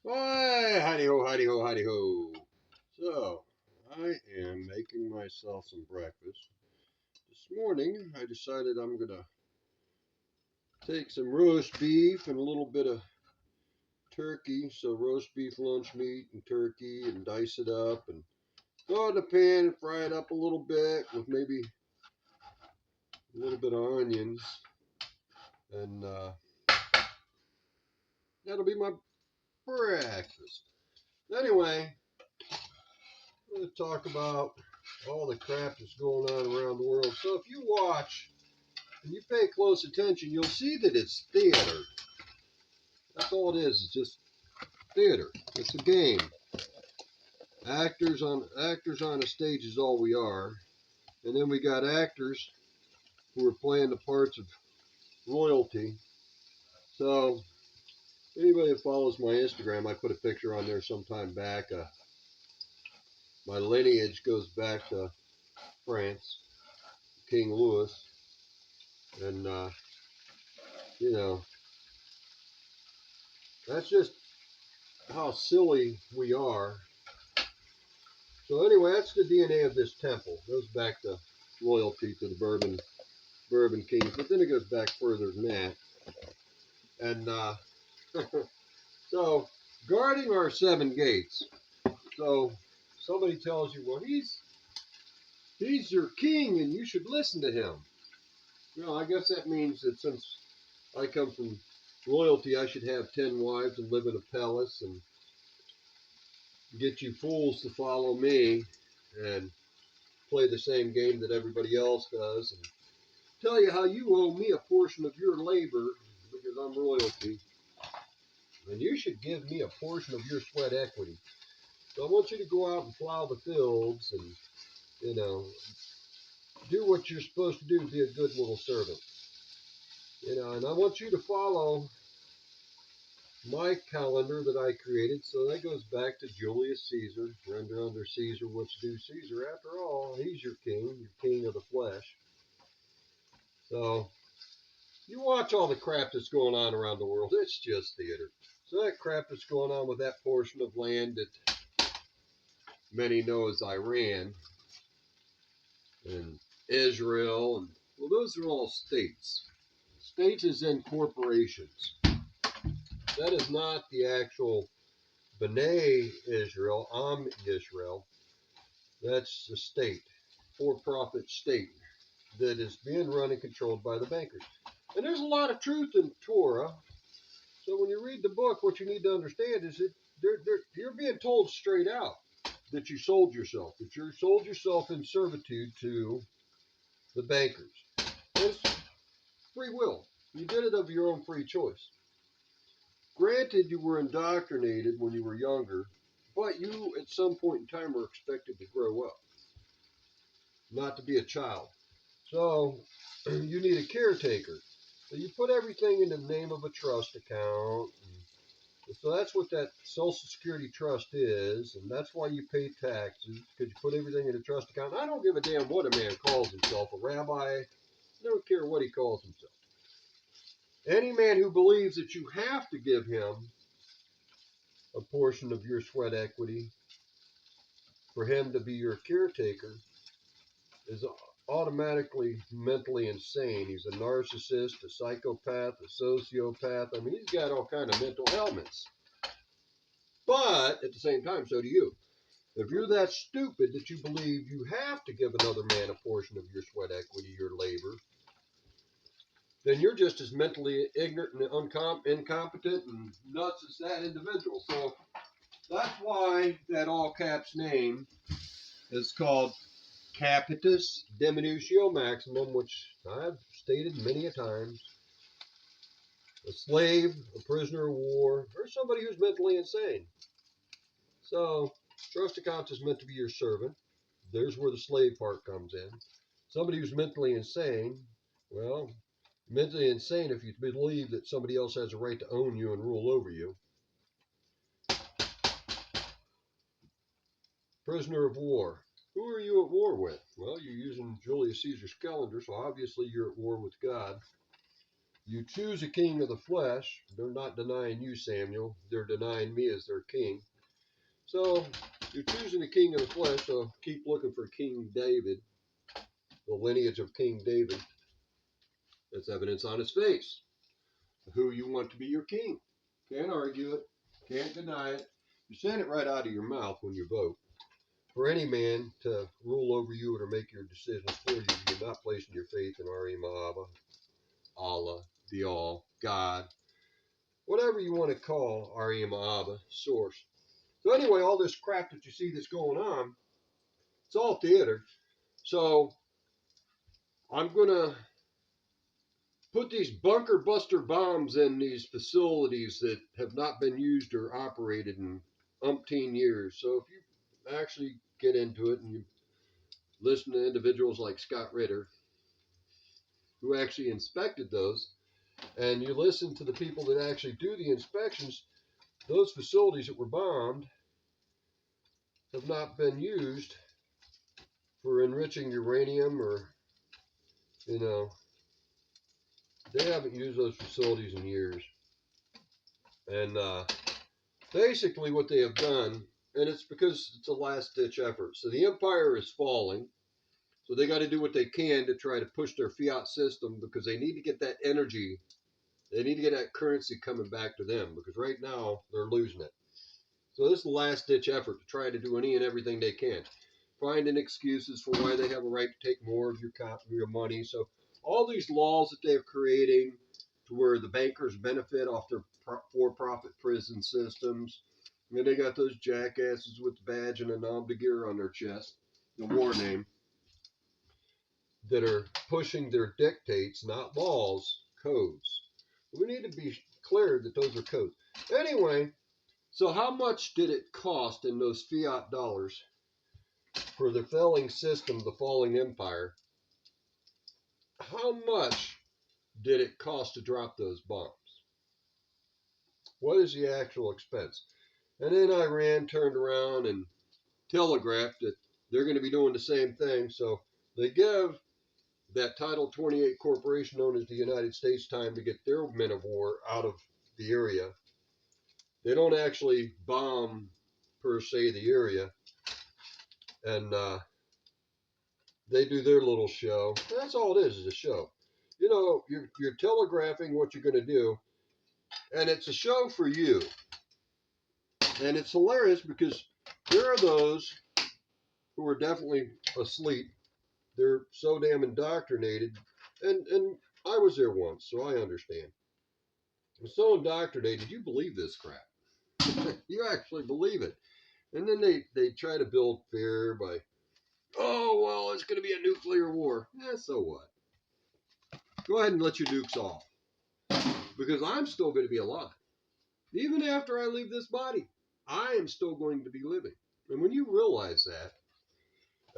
Why, hidey ho, hidey ho, hidey ho. So, I am making myself some breakfast. This morning, I decided I'm going to take some roast beef and a little bit of turkey. So, roast beef, lunch meat, and turkey, and dice it up and throw it in the pan and fry it up a little bit with maybe a little bit of onions. And that'll be my breakfast. Anyway, I'm going to talk about all the crap that's going on around the world. So, if you watch and you pay close attention, you'll see that it's theater. That's all it is. It's just theater. It's a game. Actors on a stage is all we are, and then we got actors who are playing the parts of royalty. So anybody that follows my Instagram, I put a picture on there sometime back. My lineage goes back to France, King Louis, and you know that's just how silly we are. So anyway, that's the DNA of this temple. It goes back to loyalty to the bourbon kings, but then it goes back further than that. And so guarding our seven gates. So somebody tells you, well, he's your king, and you should listen to him. I guess that means that since I come from royalty, I should have 10 wives and live in a palace and get you fools to follow me and play the same game that everybody else does and tell you how you owe me a portion of your labor because I'm royalty, and you should give me a portion of your sweat equity. So I want you to go out and plow the fields and, you know, do what you're supposed to do to be a good little servant. And I want you to follow my calendar that I created. So that goes back to Julius Caesar. Render unto Caesar what's due Caesar. After all, he's your king of the flesh. So you watch all the crap that's going on around the world. It's just theater. So that crap that's going on with that portion of land that many know as Iran and Israel, and well, those are all states. States is in corporations. That is not the actual B'nai Israel, Israel. That's a state, for-profit state that is being run and controlled by the bankers. And there's a lot of truth in Torah. So when you read the book, what you need to understand is that you're being told straight out that you sold yourself, that you sold yourself in servitude to the bankers. It's free will. You did it of your own free choice. Granted, you were indoctrinated when you were younger, but you at some point in time were expected to grow up, not to be a child. So you need a caretaker. So you put everything in the name of a trust account. So that's what that Social Security trust is, and that's why you pay taxes, because you put everything in a trust account. I don't give a damn what a man calls himself, a rabbi. I don't care what he calls himself. Any man who believes that you have to give him a portion of your sweat equity for him to be your caretaker is automatically mentally insane. He's a narcissist, a psychopath, a sociopath. I mean, he's got all kind of mental ailments. But at the same time, so do you. If you're that stupid that you believe you have to give another man a portion of your sweat equity, your labor, then you're just as mentally ignorant and incompetent and nuts as that individual. So that's why that all caps name is called Capitis Diminutio Maximum, which I've stated many a time. A slave, a prisoner of war, or somebody who's mentally insane. So, trust account is meant to be your servant. There's where the slave part comes in. Somebody who's mentally insane, well, mentally insane if you believe that somebody else has a right to own you and rule over you. Prisoner of war. Who are you at war with? Well, you're using Julius Caesar's calendar, so obviously you're at war with God. You choose a king of the flesh. They're not denying you, Samuel. They're denying me as their king. So you're choosing a king of the flesh, so keep looking for King David, the lineage of King David. That's evidence on his face. Who you want to be your king. Can't argue it. Can't deny it. You send it right out of your mouth when you vote. For any man to rule over you or to make your decisions for you, you're not placing your faith in Abba, Allah, the All, God, whatever you want to call Abba, source. So anyway, all this crap that you see that's going on, it's all theater. So I'm going to put these bunker buster bombs in these facilities that have not been used or operated in umpteen years. So if you actually get into it and you listen to individuals like Scott Ritter, who actually inspected those, and you listen to the people that actually do the inspections, those facilities that were bombed have not been used for enriching uranium or, you know, they haven't used those facilities in years. And basically what they have done, and it's because it's a last-ditch effort. So the empire is falling, so they got to do what they can to try to push their fiat system because they need to get that energy. They need to get that currency coming back to them because right now they're losing it. So this is the last-ditch effort to try to do any and everything they can. Finding excuses for why they have a right to take more of your money. So all these laws that they're creating to where the bankers benefit off their for-profit prison systems. And then they got those jackasses with the badge and a nom de guerre on their chest, the war name, that are pushing their dictates, not laws, codes. We need to be clear that those are codes. Anyway, so how much did it cost in those fiat dollars for the failing system, the falling empire? How much did it cost to drop those bombs? What is the actual expense? And then Iran turned around and telegraphed that they're going to be doing the same thing. So they give that Title 28 corporation known as the United States time to get their men of war out of the area. They don't actually bomb, per se, the area. And they do their little show. That's all it is a show. You know, you're telegraphing what you're going to do, and it's a show for you. And it's hilarious because there are those who are definitely asleep. They're so damn indoctrinated, and I was there once, so I understand. I'm so indoctrinated, you believe this crap. You actually believe it. And then they try to build fear by, oh, well, it's going to be a nuclear war. Yeah, so what? Go ahead and let your nukes off. Because I'm still going to be alive. Even after I leave this body, I am still going to be living. And when you realize that,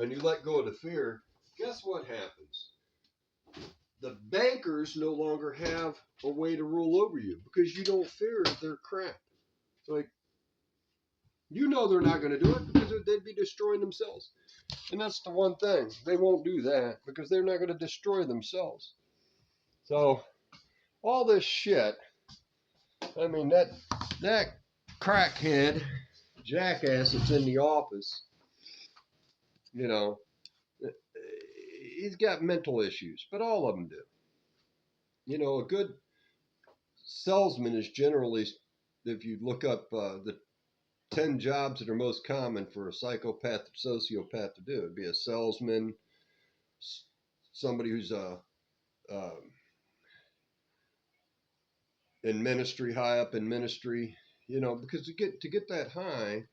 and you let go of the fear, guess what happens? The bankers no longer have a way to rule over you because you don't fear their crap. It's like, you know they're not going to do it because they'd be destroying themselves. And that's the one thing. They won't do that because they're not going to destroy themselves. So, all this shit, I mean, that crackhead jackass that's in the office, you know, he's got mental issues, but all of them do. You know, a good salesman is generally, if you look up the 10 jobs that are most common for a psychopath or sociopath to do, it'd be a salesman, somebody who's in ministry, high up in ministry, you know, because to get that high,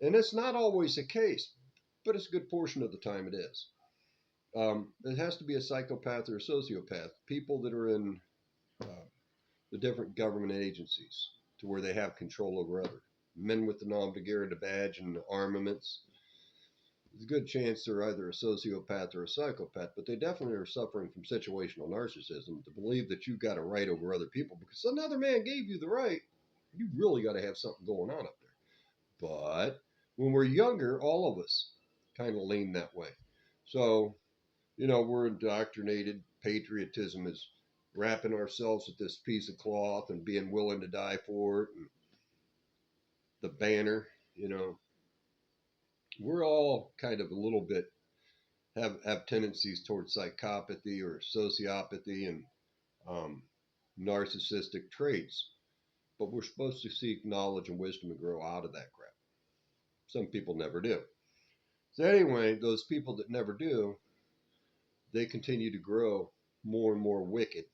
and it's not always the case, but it's a good portion of the time it is. It has to be a psychopath or a sociopath, people that are in the different government agencies to where they have control over others. Men with the nom de guerre, the badge, and the armaments. There's a good chance they're either a sociopath or a psychopath, but they definitely are suffering from situational narcissism to believe that you've got a right over other people because another man gave you the right. You really got to have something going on up there. But when we're younger, all of us kind of lean that way. So, you know, we're indoctrinated. Patriotism is wrapping ourselves with this piece of cloth and being willing to die for it. And the banner, you know, we're all kind of a little bit have tendencies towards psychopathy or sociopathy and um, narcissistic traits, but we're supposed to seek knowledge and wisdom and grow out of that crap. Some people never do. So anyway, those people that never do, they continue to grow more and more wicked,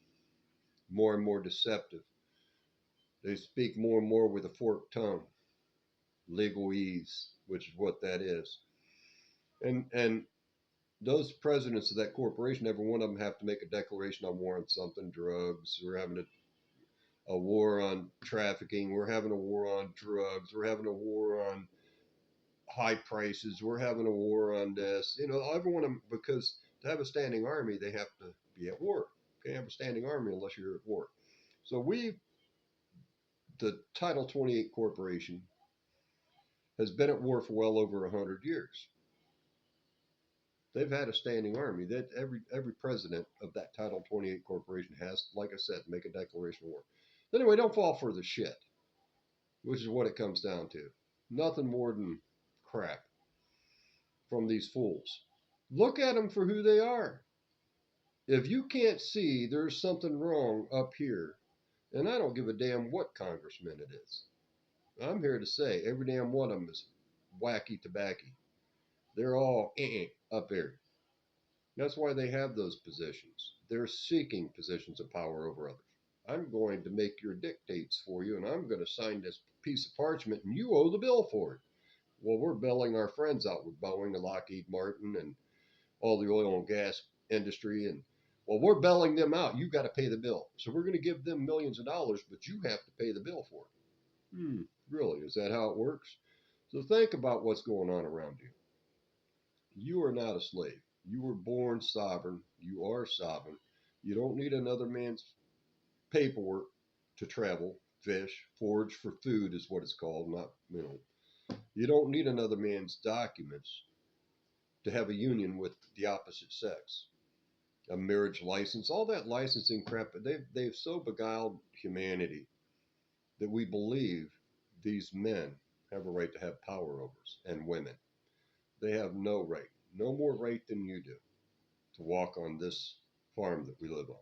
more and more deceptive. They speak more and more with a forked tongue, legalese, which is what that is. And those presidents of that corporation, every one of them have to make a declaration on war on something, drugs. We're having a war on trafficking. We're having a war on drugs. We're having a war on high prices. We're having a war on this. You know, every one of them, because to have a standing army, they have to be at war. You can't have a standing army unless you're at war. So the Title 28 Corporation, has been at war for well over 100 years. They've had a standing army. That every president of that Title 28 corporation has, like I said, make a declaration of war. Anyway, don't fall for the shit, which is what it comes down to. Nothing more than crap from these fools. Look at them for who they are. If you can't see there's something wrong up here, and I don't give a damn what congressman it is. I'm here to say every damn one of them is wacky tobacco. They're all up there. That's why they have those positions. They're seeking positions of power over others. I'm going to make your dictates for you, and I'm going to sign this piece of parchment, and you owe the bill for it. Well, we're bailing our friends out with Boeing and Lockheed Martin and all the oil and gas industry, and well, we're bailing them out. You got to pay the bill. So we're going to give them millions of dollars, but you have to pay the bill for it. Really? Is that how it works? So think about what's going on around you. You are not a slave. You were born sovereign. You are sovereign. You don't need another man's paperwork to travel, fish, forage for food is what it's called. Not, you know, you don't need another man's documents to have a union with the opposite sex. A marriage license, all that licensing crap. They've so beguiled humanity that we believe these men have a right to have power over us and women. They have no right, no more right than you do, to walk on this farm that we live on.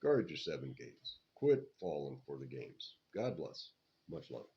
Guard your 7 gates. Quit falling for the games. God bless. Much love.